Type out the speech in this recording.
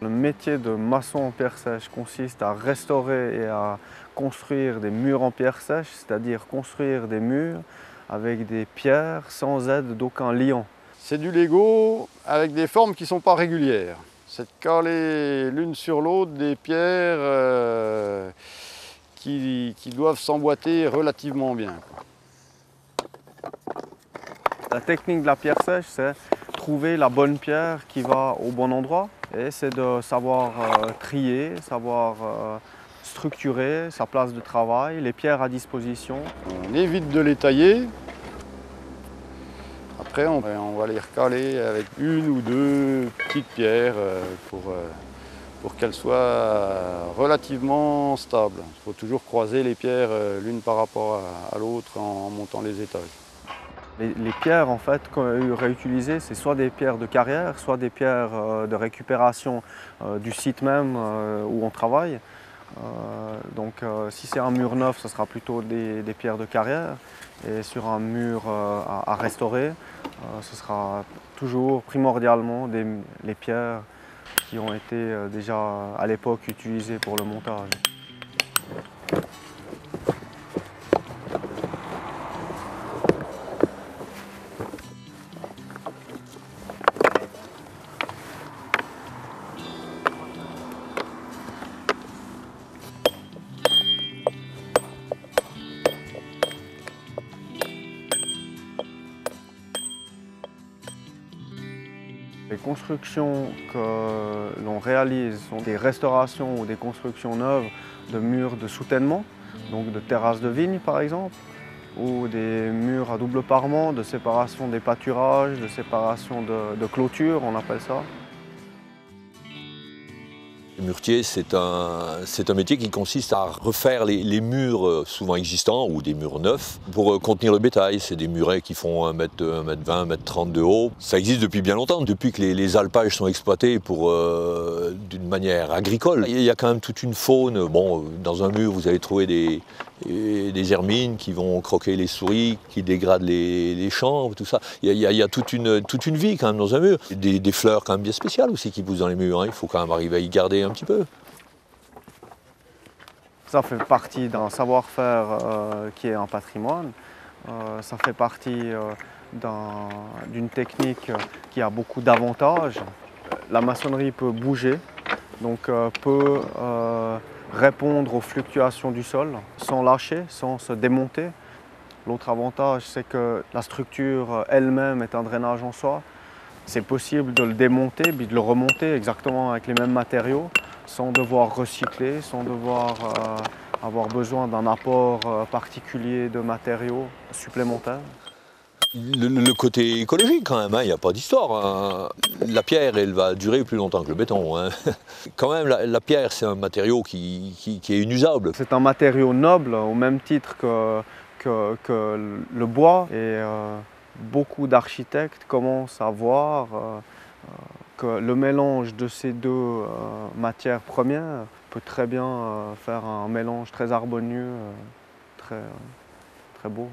Le métier de maçon en pierre sèche consiste à restaurer et à construire des murs en pierre sèche, c'est-à-dire construire des murs avec des pierres sans aide d'aucun liant. C'est du Lego avec des formes qui ne sont pas régulières. C'est de caler l'une sur l'autre des pierres qui doivent s'emboîter relativement bien. La technique de la pierre sèche, c'est trouver la bonne pierre qui va au bon endroit. Et c'est de savoir trier, savoir structurer sa place de travail, les pierres à disposition. On évite de les tailler. Après, on va les recaler avec une ou deux petites pierres pour qu'elles soient relativement stables. Il faut toujours croiser les pierres l'une par rapport à l'autre en montant les étages. Les pierres en fait réutilisées, c'est soit des pierres de carrière, soit des pierres de récupération du site même où on travaille. Si c'est un mur neuf, ce sera plutôt des pierres de carrière. Et sur un mur à restaurer, ce sera toujours primordialement les pierres qui ont été déjà à l'époque utilisées pour le montage. Les constructions que l'on réalise sont des restaurations ou des constructions neuves de murs de soutènement, donc de terrasses de vigne par exemple, ou des murs à double parement de séparation des pâturages, de séparation de clôture, on appelle ça. Le muretier, c'est un métier qui consiste à refaire les murs souvent existants ou des murs neufs pour contenir le bétail. C'est des murets qui font 1 mètre 20, 1 mètre 30 de haut. Ça existe depuis bien longtemps, depuis que les alpages sont exploités d'une manière agricole. Il y a quand même toute une faune. Bon, dans un mur, vous allez trouver des hermines qui vont croquer les souris, qui dégradent les champs, tout ça. Il y a toute une vie quand même dans un mur. Des fleurs quand même bien spéciales aussi qui poussent dans les murs, hein. Il faut quand même arriver à y garder un petit peu. Ça fait partie d'un savoir-faire qui est un patrimoine. Ça fait partie d'une technique qui a beaucoup d'avantages. La maçonnerie peut bouger, donc peut répondre aux fluctuations du sol sans lâcher, sans se démonter. L'autre avantage, c'est que la structure elle-même est un drainage en soi. C'est possible de le démonter puis de le remonter exactement avec les mêmes matériaux sans devoir recycler, sans devoir avoir besoin d'un apport particulier de matériaux supplémentaires. Le côté écologique quand même, hein, il n'y a pas d'histoire, hein. La pierre, elle va durer plus longtemps que le béton, hein. Quand même, la pierre, c'est un matériau qui est inusable. C'est un matériau noble au même titre que le bois. Et beaucoup d'architectes commencent à voir que le mélange de ces deux matières premières peut très bien faire un mélange très harmonieux, très beau.